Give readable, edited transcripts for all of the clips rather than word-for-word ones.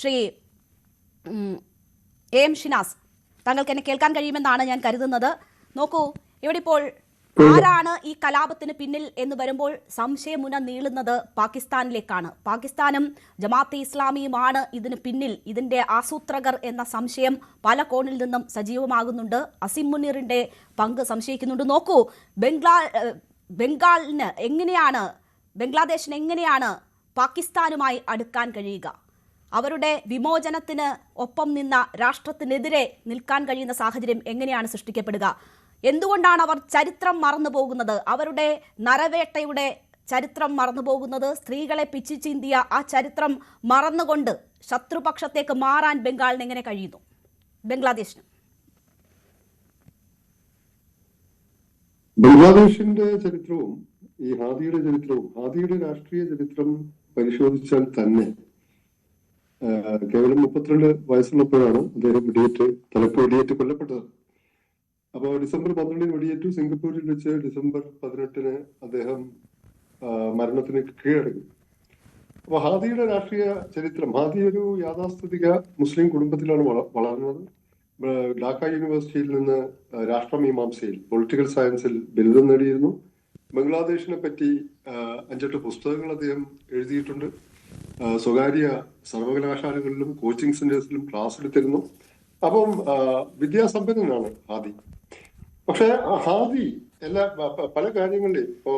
Shri M Shinas, താങ്കൾക്ക് എന്നെ കേൾക്കാൻ കഴിയുമെന്നാണ് ഞാൻ കരുതുന്നത്. നോക്കൂ, ഇവിടെ ഇപ്പോൾ ആരാണ് ഈ കലാപത്തിന് പിന്നിൽ എന്ന് വരുമ്പോൾ സംശയമുന നീളുന്നത് പാകിസ്ഥാനിലേക്കാണ്. പാകിസ്ഥാനും ജമാഅത്തെ ഇസ്ലാമിയുമാണ് ഇതിന് പിന്നിൽ, ഇതിന്റെ ആസൂത്രകർ എന്ന സംശയം പല കോണിൽ നിന്നും സജീവമാകുന്നുണ്ട്. അസിം മുനീറിന്റെ പങ്ക് സംശയിക്കുന്നുണ്ട്. നോക്കൂ, ബംഗ്ലാദേശിന് എങ്ങനെയാണ് പാകിസ്ഥാനുമായി അടുക്കാൻ കഴിയുക? അവരുടെ വിമോചനത്തിന് ഒപ്പം നിന്ന രാഷ്ട്രത്തിനെതിരെ നിൽക്കാൻ കഴിയുന്ന സാഹചര്യം എങ്ങനെയാണ് സൃഷ്ടിക്കപ്പെടുക? എന്തുകൊണ്ടാണ് അവർ ചരിത്രം മറന്നു പോകുന്നത്? അവരുടെ നരവേട്ടയുടെ ചരിത്രം മറന്നു പോകുന്നത്, സ്ത്രീകളെ പിച്ചു ചീന്തിയ ആ ചരിത്രം മറന്നുകൊണ്ട് ശത്രുപക്ഷത്തേക്ക് മാറാൻ ബംഗാളിന് എങ്ങനെ കഴിയുന്നു? ബംഗ്ലാദേശിന് ബംഗ്ലാദേശിന്റെ ചരിത്രവും ഈ ഹാദിയുടെ ചരിത്രവും, ഹാദിയുടെ രാഷ്ട്രീയ ചരിത്രം പരിശോധിച്ചാൽ തന്നെ കേവലം 32 വയസ്സുള്ളപ്പോഴാണ് അദ്ദേഹം തലപ്പ് വെടിയേറ്റ് കൊല്ലപ്പെട്ടത്. അപ്പോൾ ഡിസംബർ 12 വെടിയേറ്റു. സിംഗപ്പൂരിൽ വെച്ച് ഡിസംബർ 18 അദ്ദേഹം മരണത്തിന് കീഴടങ്ങി. അപ്പൊ ഹാദിയുടെ രാഷ്ട്രീയ ചരിത്രം, ഹാദി ഒരു യാഥാസ്ഥിതിക മുസ്ലിം കുടുംബത്തിലാണ് വളർന്നത്. ഢാക്ക യൂണിവേഴ്സിറ്റിയിൽ നിന്ന് രാഷ്ട്രമീമാംസയിൽ, പൊളിറ്റിക്കൽ സയൻസിൽ ബിരുദം നേടിയിരുന്നു. ബംഗ്ലാദേശിനെ പറ്റി 5-8 പുസ്തകങ്ങൾ അദ്ദേഹം എഴുതിയിട്ടുണ്ട്. സ്വകാര്യ സർവകലാശാലകളിലും കോച്ചിങ് സെന്റേഴ്സിലും ക്ലാസ് എടുത്തിരുന്നു. അപ്പം വിദ്യാസമ്പന്നനാണ് ഹാദി. പക്ഷെ ഹാദി പല കാര്യങ്ങളിലും, ഇപ്പോ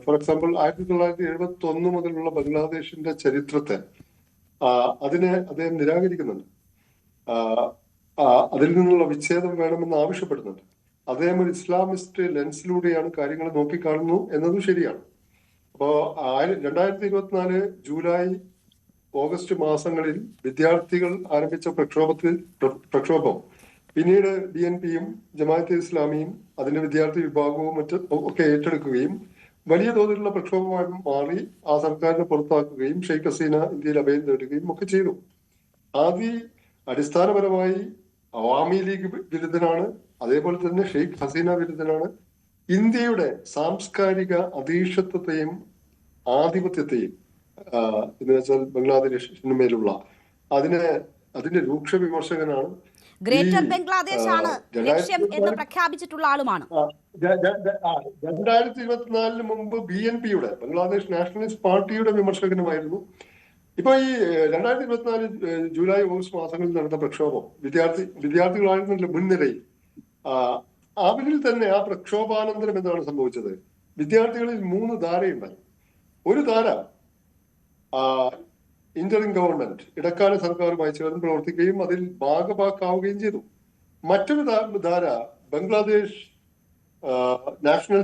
ഫോർ എക്സാമ്പിൾ 1971 മുതലുള്ള ബംഗ്ലാദേശിന്റെ ചരിത്രത്തെ അതിനെ അദ്ദേഹം നിരാകരിക്കുന്നുണ്ട്. അതിൽ നിന്നുള്ള വിച്ഛേദം വേണമെന്ന് ആവശ്യപ്പെടുന്നുണ്ട്. അദ്ദേഹം ഒരു ഇസ്ലാമിസ്റ്റ് ലെൻസിലൂടെയാണ് കാര്യങ്ങൾ നോക്കിക്കാണുന്നു എന്നതും ശരിയാണ്. അപ്പോ 2024 ജൂലൈ ഓഗസ്റ്റ് മാസങ്ങളിൽ വിദ്യാർത്ഥികൾ ആരംഭിച്ച പ്രക്ഷോഭം പിന്നീട് BNPയും ജമാഅത്തെ ഇസ്ലാമിയും അതിന്റെ വിദ്യാർത്ഥി വിഭാഗവും ഒക്കെ ഏറ്റെടുക്കുകയും വലിയ തോതിലുള്ള പ്രക്ഷോഭമായി മാറി ആ സർക്കാരിനെ പുറത്താക്കുകയും ഷെയ്ഖ് ഹസീന ഇന്ത്യയിൽ അഭയം തേടുകയും ഒക്കെ ചെയ്തു. ആദ്യ അടിസ്ഥാനപരമായി അവാമി ലീഗ് വിരുദ്ധനാണ്, അതേപോലെ തന്നെ ഷെയ്ഖ് ഹസീന വിരുദ്ധനാണ്. ഇന്ത്യയുടെ സാംസ്കാരിക അധീശത്വത്തെയും ആധിപത്യത്തെയും എന്ന് വെച്ചാൽ ബംഗ്ലാദേശിന് മേലുള്ള അതിന്റെ രൂക്ഷ വിമർശകനാണ്. ഗ്രേറ്റർ ബംഗ്ലാദേശ് ആണ് ലക്ഷ്യം എന്ന് പ്രഖ്യാപിച്ചിട്ടുള്ള ആളുമാണ്. 2024 മുമ്പ് BNPയുടെ, ബംഗ്ലാദേശ് നാഷണലിസ്റ്റ് പാർട്ടിയുടെ വിമർശകനുമായിരുന്നു. ഇപ്പൊ ഈ 2024 ജൂലൈ ഓഗസ്റ്റ് മാസങ്ങളിൽ നടന്ന പ്രക്ഷോഭം വിദ്യാർത്ഥികളായിരുന്നല്ലോ മുൻനിരയിൽ. അവരിൽ തന്നെ ആ പ്രക്ഷോഭാനന്തരം എന്താണ് സംഭവിച്ചത്? വിദ്യാർത്ഥികളിൽ 3 ധാരയുണ്ടായി. ഒരു ധാര ഇന്ററിം ഗവൺമെന്റ്, ഇടക്കാല സർക്കാരുമായി ചേർന്ന് പ്രവർത്തിക്കുകയും അതിൽ ഭാഗഭാക്കാവുകയും ചെയ്തു. മറ്റൊരു ധാര ബംഗ്ലാദേശ് നാഷണൽ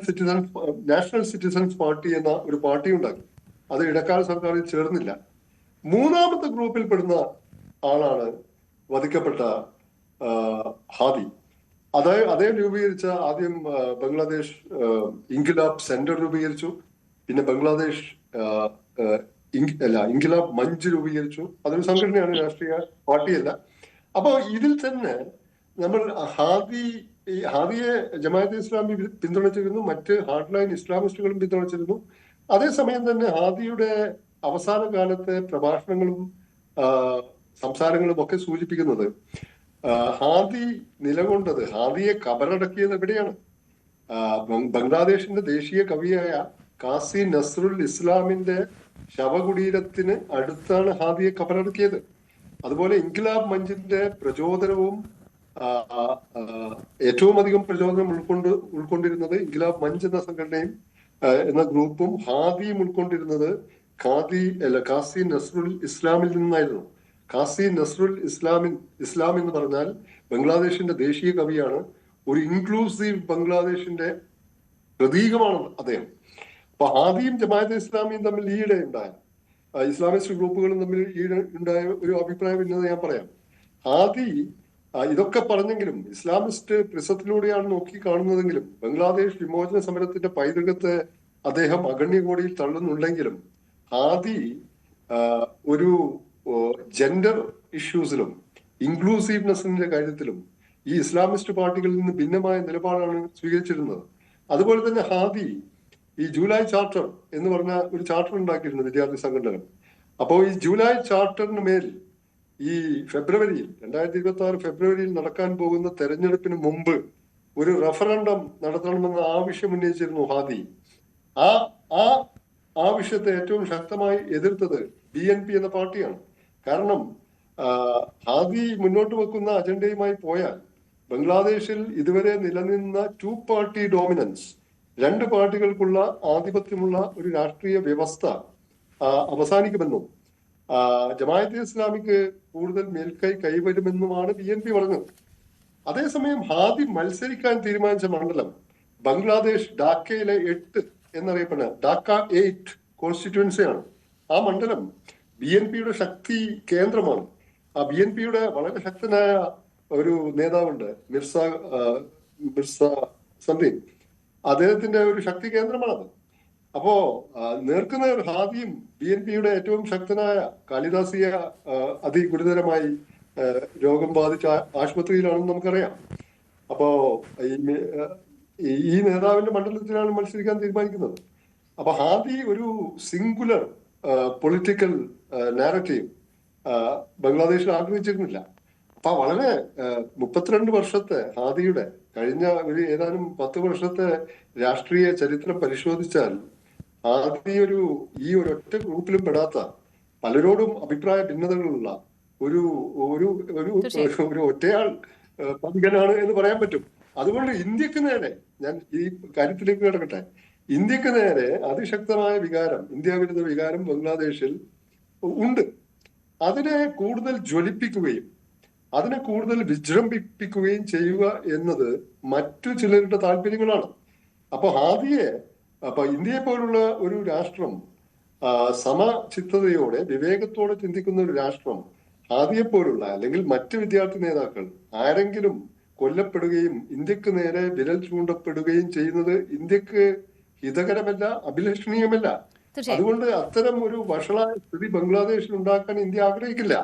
സിറ്റിസൺസ് പാർട്ടി എന്ന ഒരു പാർട്ടി ഉണ്ടാക്കി. അത് ഇടക്കാല സർക്കാരിൽ ചേർന്നില്ല. മൂന്നാമത്തെ ഗ്രൂപ്പിൽ പെടുന്ന ആളാണ് വധിക്കപ്പെട്ട ഹാദി. അദ്ദേഹം രൂപീകരിച്ച ആദ്യം ബംഗ്ലാദേശ് ഇൻകിലാബ് സെന്റർ രൂപീകരിച്ചു. പിന്നെ ബംഗ്ലാദേശ് ഇൻകിലാബ് മഞ്ച് രൂപീകരിച്ചു. അതൊരു സംഘടനയാണ്, രാഷ്ട്രീയ പാർട്ടിയല്ല. അപ്പൊ ഇതിൽ തന്നെ നമ്മൾ ഹാദിയെ ജമാഅത്തെ ഇസ്ലാമി പിന്തുണച്ചിരുന്നു, മറ്റ് ഹാർഡ്ലൈൻ ഇസ്ലാമിസ്റ്റുകളും പിന്തുണച്ചിരുന്നു. അതേസമയം തന്നെ ഹാദിയുടെ അവസാന കാലത്തെ പ്രഭാഷണങ്ങളും സംസാരങ്ങളും ഒക്കെ സൂചിപ്പിക്കുന്നത് ഹാദി നിലകൊണ്ടത്, ഹാദിയെ കബറടക്കിയത് എവിടെയാണ്? ബംഗ്ലാദേശിന്റെ ദേശീയ കവിയായ കാസി നസ്രുൽ ഇസ്ലാമിന്റെ ശവകുടീരത്തിന് അടുത്താണ് ഹാദിയെ കബറടക്കിയത്. അതുപോലെ ഇൻകിലാബ് മഞ്ചിന്റെ പ്രചോദനവും ഏറ്റവും അധികം പ്രചോദനം ഉൾക്കൊണ്ടിരുന്നത് ഇൻകിലാബ് മഞ്ച് എന്ന സംഘടനയും എന്ന ഗ്രൂപ്പും ഹാദിയും ഉൾക്കൊണ്ടിരുന്നത് കാസി നസ്രുൽ ഇസ്ലാമിൽ നിന്നായിരുന്നു. കാസി നസ്രുൽ ഇസ്ലാം എന്ന് പറഞ്ഞാൽ ബംഗ്ലാദേശിന്റെ ദേശീയ കവിയാണ്. ഒരു ഇൻക്ലൂസീവ് ബംഗ്ലാദേശിന്റെ പ്രതീകമാണ് അദ്ദേഹം. അപ്പൊ ഹാദിയും ജമാഅത്തെ ഇസ്ലാമിയും തമ്മിൽ ഈയിടെ ഉണ്ടായ, ഇസ്ലാമിസ്റ്റ് ഗ്രൂപ്പുകളും തമ്മിൽ ഈയിടെ ഉണ്ടായ ഒരു അഭിപ്രായ ഭിന്നത ഞാൻ പറയാം. ഹാദി ഇതൊക്കെ പറഞ്ഞെങ്കിലും, ഇസ്ലാമിസ്റ്റ് പ്രിസത്തിലൂടെയാണ് നോക്കി കാണുന്നതെങ്കിലും, ബംഗ്ലാദേശ് വിമോചന സമരത്തിന്റെ പൈതൃകത്തെ അദ്ദേഹം അഗണ്യകോടിയിൽ തള്ളുന്നുണ്ടെങ്കിലും, ഹാദി ഒരു ജെൻഡർ ഇഷ്യൂസിലും ഇൻക്ലൂസീവ്നെസിന്റെ കാര്യത്തിലും ഈ ഇസ്ലാമിസ്റ്റ് പാർട്ടികളിൽ നിന്ന് ഭിന്നമായ നിലപാടാണ് സ്വീകരിച്ചിരുന്നത്. അതുപോലെ തന്നെ ഹാദി ഈ ജൂലൈ ചാർട്ടർ എന്ന് പറഞ്ഞ ഒരു ചാർട്ടർ ഉണ്ടാക്കിയിരുന്നു വിദ്യാർത്ഥി സംഘടന. അപ്പോൾ ഈ ജൂലൈ ചാർട്ടറിന് മേൽ ഈ ഫെബ്രുവരിയിൽ 2026 ഫെബ്രുവരിയിൽ നടക്കാൻ പോകുന്ന തെരഞ്ഞെടുപ്പിന് മുമ്പ് ഒരു റഫറൻഡം നടത്തണമെന്ന ആവശ്യം ഉന്നയിച്ചിരുന്നു ഹാദി. ആ ആ ആവശ്യത്തെ ഏറ്റവും ശക്തമായി എതിർത്തത് BNP എന്ന പാർട്ടിയാണ്. കാരണം ഹാദി മുന്നോട്ട് വെക്കുന്ന അജണ്ടയുമായി പോയാൽ ബംഗ്ലാദേശിൽ ഇതുവരെ നിലനിന്ന 2 പാർട്ടി ഡോമിനൻസ്, 2 പാർട്ടികൾക്കുള്ള ആധിപത്യമുള്ള ഒരു രാഷ്ട്രീയ വ്യവസ്ഥ അവസാനിക്കുമെന്നും ജമാഅത്തെ ഇസ്ലാമിക്ക് കൂടുതൽ മേൽക്കൈ കൈവരുമെന്നുമാണ് BNP പറഞ്ഞത്. അതേസമയം ഹാദി മത്സരിക്കാൻ തീരുമാനിച്ച മണ്ഡലം ബംഗ്ലാദേശ് ഡാക്കയിലെ 8 എന്നറിയപ്പെടുന്ന ഡാക്ക 8 കോൺസ്റ്റിറ്റ്യുവൻസിയാണ്. ആ മണ്ഡലം BNPയുടെ ശക്തി കേന്ദ്രമാണ്. ആ BNPയുടെ വളരെ ശക്തനായ ഒരു നേതാവുണ്ട്, മിർസ സംതിങ്. അദ്ദേഹത്തിന്റെ ഒരു ശക്തി കേന്ദ്രമാണത്. അപ്പോ നേർക്കുനേർ ഹാദിയും BNPയുടെ ഏറ്റവും ശക്തനായ കാളിദാസിയ അതിഗുരുതരമായി രോഗം ബാധിച്ച ആശുപത്രിയിലാണെന്ന് നമുക്കറിയാം. അപ്പോ ഈ നേതാവിന്റെ മണ്ഡലത്തിലാണ് മത്സരിക്കാൻ തീരുമാനിക്കുന്നത്. അപ്പൊ ഹാദി ഒരു സിംഗുലർ പൊളിറ്റിക്കൽ നാരറ്റീവ് ബംഗ്ലാദേശിൽ ആഗ്രഹിച്ചിരുന്നില്ല. അപ്പൊ വളരെ 32 വർഷത്തെ ഹാദിയുടെ കഴിഞ്ഞ ഒരു ഏതാനും 10 വർഷത്തെ രാഷ്ട്രീയ ചരിത്രം പരിശോധിച്ചാൽ ഹാദി ഈ ഒരൊറ്റ ഗ്രൂപ്പിലും പെടാത്ത, പലരോടും അഭിപ്രായ ഭിന്നതകളുള്ള ഒരു ഒരു ഒരു ഒറ്റയാൾ പങ്കനാണ് എന്ന് പറയാൻ പറ്റും. അതുകൊണ്ട് ഇന്ത്യക്ക് നേരെ, ഞാൻ ഈ കാര്യത്തിലേക്ക് കിടക്കട്ടെ, ഇന്ത്യക്ക് നേരെ അതിശക്തമായ വികാരം, ഇന്ത്യാവിരുദ്ധ വികാരം ബംഗ്ലാദേശിൽ ഉണ്ട്. അതിനെ കൂടുതൽ ജ്വലിപ്പിക്കുകയും അതിനെ കൂടുതൽ വിജൃംഭിപ്പിക്കുകയും ചെയ്യുക എന്നത് മറ്റു ചിലരുടെ താല്പര്യങ്ങളാണ്. അപ്പൊ ഇന്ത്യയെ പോലുള്ള ഒരു രാഷ്ട്രം, സമചിത്തതയോടെ വിവേകത്തോടെ ചിന്തിക്കുന്ന ഒരു രാഷ്ട്രം, ഹാദിയെപ്പോലുള്ള അല്ലെങ്കിൽ മറ്റ് വിദ്യാർത്ഥി നേതാക്കൾ ആരെങ്കിലും കൊല്ലപ്പെടുകയും ഇന്ത്യക്ക് നേരെ വിരൽ ചൂണ്ടപ്പെടുകയും ചെയ്യുന്നത് ഇന്ത്യക്ക് ഹിതകരമല്ല, അഭിലഷണീയമല്ല. അതുകൊണ്ട് അത്തരം ഒരു വഷളായ സ്ഥിതി ബംഗ്ലാദേശിൽ ഉണ്ടാക്കാൻ ഇന്ത്യ ആഗ്രഹിക്കില്ല.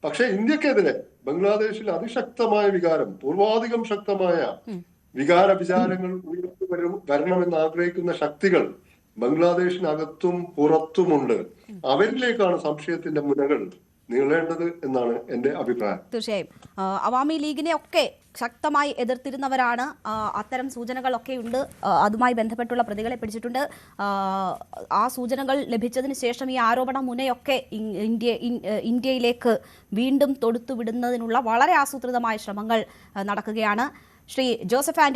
പക്ഷെ ഇന്ത്യക്കെതിരെ ബംഗ്ലാദേശിൽ അതിശക്തമായ വികാരം, പൂർവാധികം ശക്തമായ വികാര വിചാരങ്ങൾ ഉയർന്നു വരണമെന്ന് ആഗ്രഹിക്കുന്ന ശക്തികൾ ബംഗ്ലാദേശിനകത്തും പുറത്തുമുണ്ട്. അവരിലേക്കാണ് സംശയത്തിന്റെ മുനകൾ നീളേണ്ടത് എന്നാണ് എന്റെ അഭിപ്രായം. തീർച്ചയായും അവാമി ലീഗിനെ ഒക്കെ ശക്തമായി എതിർത്തിരുന്നവരാണ്. അത്തരം സൂചനകളൊക്കെ ഉണ്ട്. അതുമായി ബന്ധപ്പെട്ടുള്ള പ്രതികളെ പിടിച്ചിട്ടുണ്ട്. ആ സൂചനകൾ ലഭിച്ചതിന് ശേഷം ഈ ആരോപണ മുനയൊക്കെ ഇന്ത്യയിലേക്ക് വീണ്ടും തൊടുത്തുവിടുന്നതിനുള്ള വളരെ ആസൂത്രിതമായ ശ്രമങ്ങൾ നടക്കുകയാണ്. ശ്രീ ജോസഫ് ആന്റണി